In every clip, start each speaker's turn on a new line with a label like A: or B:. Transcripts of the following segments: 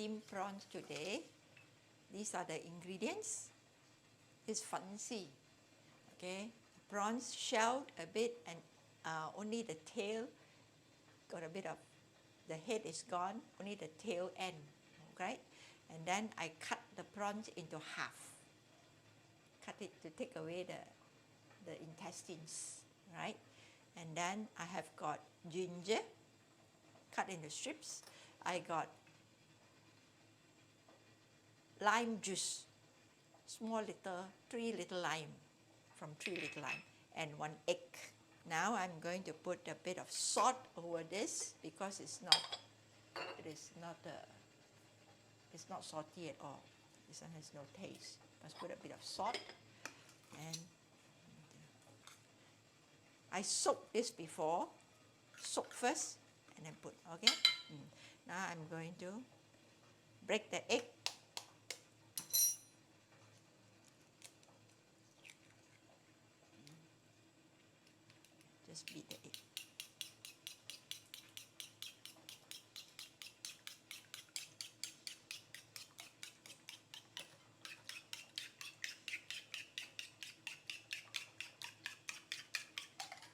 A: steamed prawns today. These are the ingredients. It's fancy. Okay, prawns shelled a bit and only the tail got a bit of, the head is gone, only the tail end, right? And then I cut the prawns into half. Cut it to take away the intestines, right? And then I have got ginger cut into strips. I got lime juice, small little, 3 little lime, from 3 little lime, and 1 egg. Now I'm going to put a bit of salt over this because it's not salty at all. This one has no taste. Must put a bit of salt, and I soaked this before. Soak first and then put, okay? Now I'm going to break the egg. Just beat the egg.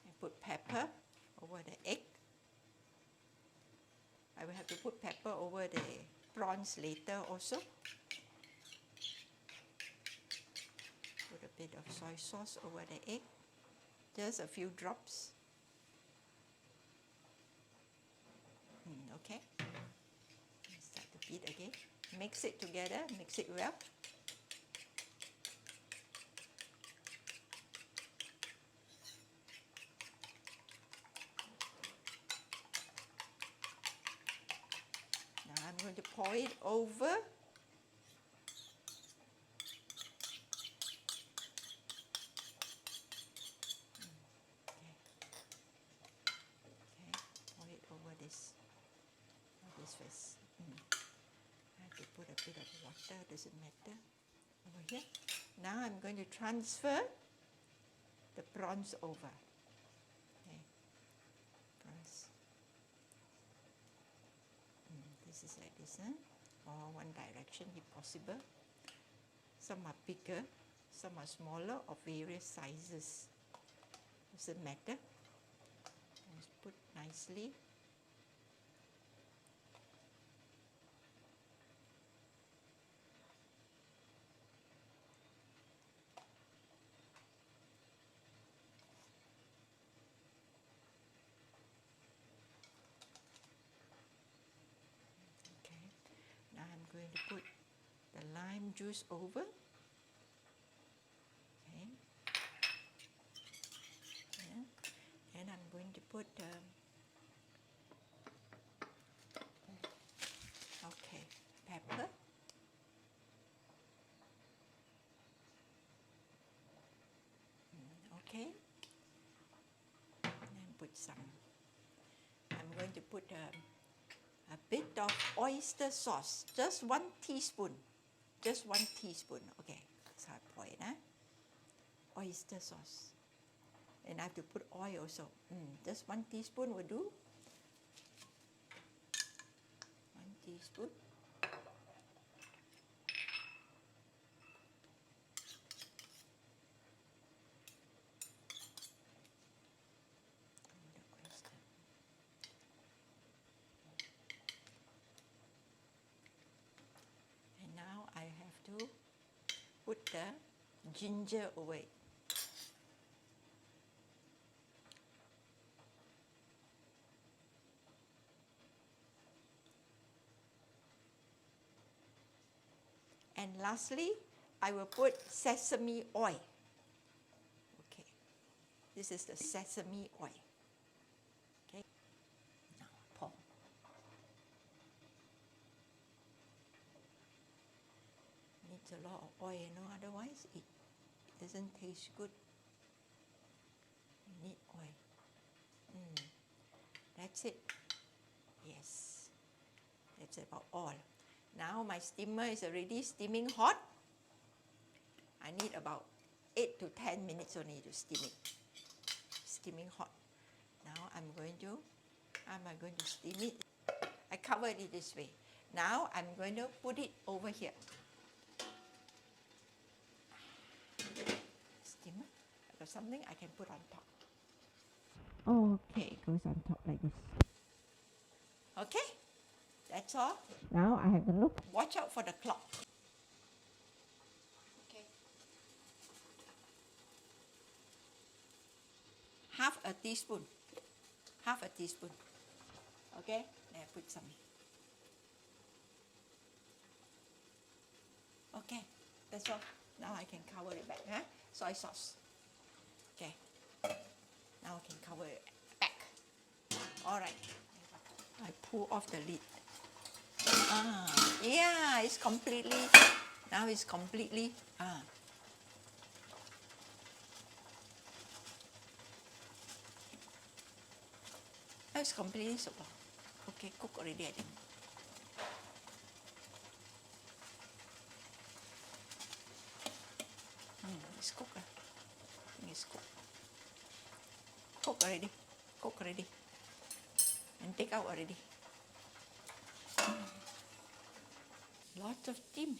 A: And put pepper over the egg. I will have to put pepper over the prawns later also. Put a bit of soy sauce over the egg. Just a few drops. Okay. Start to beat again. Mix it together, mix it well. Now I'm going to pour it over. This first. I have to put a bit of water, doesn't matter. Over here. Now I'm going to transfer the prawns over. Okay. Prawns. This is like this, or one direction if possible. Some are bigger, some are smaller, of various sizes. Doesn't matter. Just put nicely. Going to put the lime juice over. Okay. Yeah. And I'm going to put okay, pepper. Okay. And then put some. I'm going to put a bit of oyster sauce, just 1 teaspoon, just 1 teaspoon. Okay, that's how I pour it, oyster sauce. And I have to put oil also. Just 1 teaspoon will do. 1 teaspoon. I have to put the ginger away. And lastly, I will put sesame oil. Okay, this is the sesame oil. Okay, now pour. Needs a lot of oil, otherwise it doesn't taste good. You need oil. That's it. Yes, that's about all. Now my steamer is already steaming hot. I need about 8 to 10 minutes only to steam it. Steaming hot. Now I'm going to steam it. I covered it this way. Now I'm going to put it over here. Steamer. I got something I can put on top. Okay, it goes on top like this. Okay, that's all. Now I have to look. Watch out for the clock. Okay. Half a teaspoon. Half a teaspoon. Okay, then I put some. Okay, that's all. Now I can cover it back. Huh? Soy sauce. Okay. Now I can cover it back. All right. I pull off the lid. Yeah, it's completely. Now it's completely. Now it's completely soaked. Okay, cook already, I think. It's cooked. I think it's cooked. Cook already. Cook already. And take out already. Lots of steam.